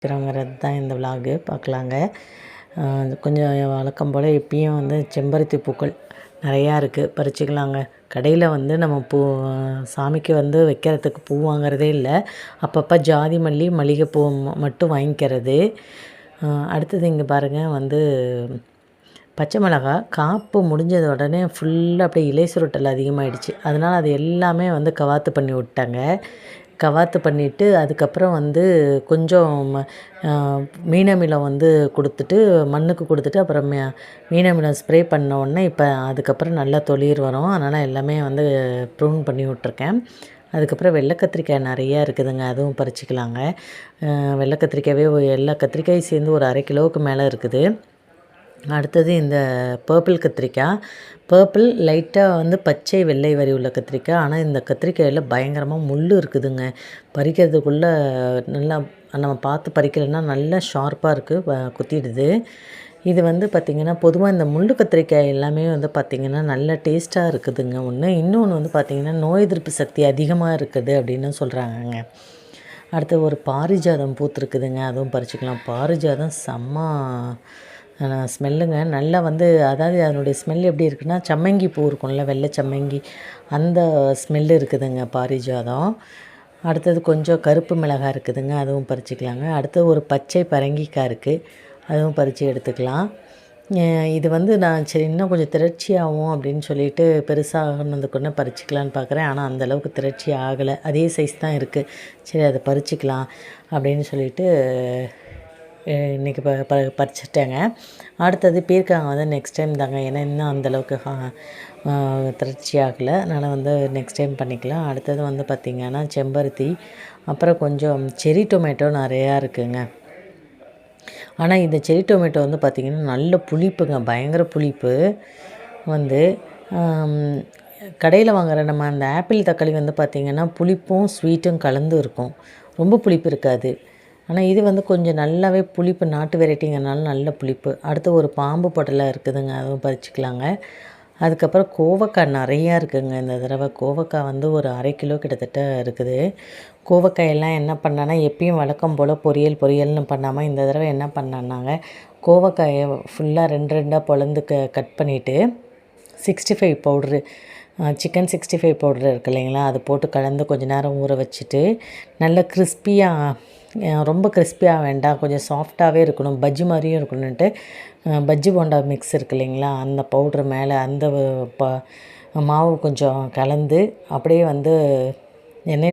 இருக்கிறோங்கிறது தான் இந்த விலாகு பார்க்கலாங்க. கொஞ்சம் வழக்கம் போல் இப்பயும் வந்து செம்பருத்தி பூக்கள் நிறையா இருக்குது, பறிச்சுக்கலாங்க. கடையில் வந்து நம்ம சாமிக்கு வந்து வைக்கிறதுக்கு பூ வாங்குறதே இல்லை. அப்பப்போ ஜாதி மல்லி மல்லிகைப்பூ மட்டும் வாங்கிக்கிறது. அடுத்தது இங்கே பாருங்கள், வந்து பச்சை மிளகா காப்பு முடிஞ்சது உடனே ஃபுல்லாக அப்படியே இலை சுருட்டல் அதிகமாகிடுச்சு. அதனால் அது எல்லாமே வந்து கவாத்து பண்ணி விட்டாங்க. கவாத்து பண்ணிவிட்டு அதுக்கப்புறம் வந்து கொஞ்சம் மீனமிலம் வந்து கொடுத்துட்டு மண்ணுக்கு கொடுத்துட்டு அப்புறம் மீனமிலம் ஸ்ப்ரே பண்ண உடனே இப்போ அதுக்கப்புறம் நல்லா தொளிர் வரும். அதனால் எல்லாமே வந்து ப்ரூன் பண்ணி விட்ருக்கேன். அதுக்கப்புறம் வெள்ளை கத்திரிக்காய் நிறையா இருக்குதுங்க, அதுவும் பறிச்சிக்கலாங்க. வெள்ளை கத்திரிக்காயே எல்லா கத்திரிக்காயும் சேர்ந்து ஒரு 1/2 கிலோவுக்கு மேலே இருக்குது. அடுத்தது இந்த பர்பிள் கத்திரிக்காய், பர்பிள் லைட்டாக வந்து பச்சை வெள்ளை வரி உள்ள கத்திரிக்காய். ஆனால் இந்த கத்திரிக்காயில் பயங்கரமாக முள் இருக்குதுங்க. பறிக்கிறதுக்குள்ளே நல்லா நம்ம பார்த்து பறிக்கலைன்னா நல்லா ஷார்ப்பாக இருக்குது, குத்திடுது. இது வந்து பார்த்திங்கன்னா பொதுவாக இந்த முள் கத்திரிக்காய் எல்லாமே வந்து பார்த்திங்கன்னா நல்ல டேஸ்ட்டாக இருக்குதுங்க. இன்னொன்று வந்து பார்த்திங்கன்னா நோய் எதிர்ப்பு சக்தி அதிகமாக இருக்குது அப்படின்னு சொல்கிறாங்கங்க. அடுத்து ஒரு பாரிஜாதம் பூத்துருக்குதுங்க, அதுவும் பறிச்சிக்கலாம். பாரிஜாதம் செம்ம ஸ்மெல்லுங்க. நல்லா வந்து அதாவது அதனுடைய ஸ்மெல் எப்படி இருக்குன்னா, சம்மங்கி பூ இருக்கும்ல, வெள்ளை சம்மங்கி, அந்த ஸ்மெல்லு இருக்குதுங்க பாரிஜாதம். அடுத்தது கொஞ்சம் கருப்பு மிளகாய் இருக்குதுங்க, அதுவும் பறிச்சிக்கலாங்க. அடுத்தது ஒரு பச்சை பரங்கிக்காய் இருக்குது, அதுவும் பறித்து எடுத்துக்கலாம். இது வந்து நான் சரி இன்னும் கொஞ்சம் திரட்சியாகும் அப்படின்னு சொல்லிட்டு பெருசாகனதுக்குன்னே பறிச்சிக்கலான்னு பார்க்குறேன். ஆனால் அந்தளவுக்கு திரட்சி ஆகலை, அதே சைஸ் தான் இருக்குது. சரி அதை பறிச்சிக்கலாம் அப்படின்னு சொல்லிட்டு இன்றைக்கி பறிச்சிட்டேங்க. அடுத்தது பீர்க்கங்காய் வந்து நெக்ஸ்ட் டைம் தாங்க, ஏன்னா இன்னும் அந்தளவுக்கு திரட்சி ஆகலை. அதனால் வந்து நெக்ஸ்ட் டைம் பண்ணிக்கலாம். அடுத்தது வந்து பார்த்திங்கன்னா செம்பருத்தி, அப்புறம் கொஞ்சம் செரி டொமேட்டோ நிறையா இருக்குதுங்க. ஆனால் இந்த செரி டொமேட்டோ வந்து பார்த்திங்கன்னா நல்ல புளிப்புங்க, பயங்கர புளிப்பு. வந்து கடையில் வாங்குகிற நம்ம அந்த ஆப்பிள் தக்காளி வந்து பார்த்திங்கன்னா புளிப்பும் ஸ்வீட்டும் கலந்து இருக்கும், ரொம்ப புளிப்பு இருக்காது. ஆனால் இது வந்து கொஞ்சம் நல்லாவே புளிப்பு, நாட்டு வெரைட்டிங்கிறனால நல்ல புளிப்பு. அடுத்து ஒரு பாம்பு பொட்டலை இருக்குதுங்க, அதுவும் பறிச்சிக்கலாங்க. அதுக்கப்புறம் கோவக்காய் நிறையா இருக்குதுங்க. இந்த தடவை கோவக்காய் வந்து ஒரு 1/2 கிலோ கிட்டத்தட்ட இருக்குது. கோவக்காயெல்லாம் என்ன பண்ணேன்னா, எப்பயும் வழக்கம் போல் பொரியல்னு பண்ணாமல் இந்த தடவை என்ன பண்ணேன்னாங்க, கோவக்காயை ஃபுல்லாக 2 பொளந்து கட் பண்ணிவிட்டு 65 பவுட்ரு, சிக்கன் 65 பவுட்ரு இருக்குது இல்லைங்களா, அது போட்டு கலந்து கொஞ்சம் நேரம் ஊற வச்சுட்டு நல்ல கிறிஸ்பியாக, ரொம்ப கிறிஸ்பியாக வேண்டாம், கொஞ்சம் சாஃப்டாகவே இருக்கணும், பஜ்ஜி மாதிரியும் இருக்கணுன்ட்டு பஜ்ஜி போண்டா மிக்ஸ் இருக்குது இல்லைங்களா, அந்த பவுட்ரு மேலே அந்த மாவு கொஞ்சம் கலந்து அப்படியே வந்து எண்ணெய்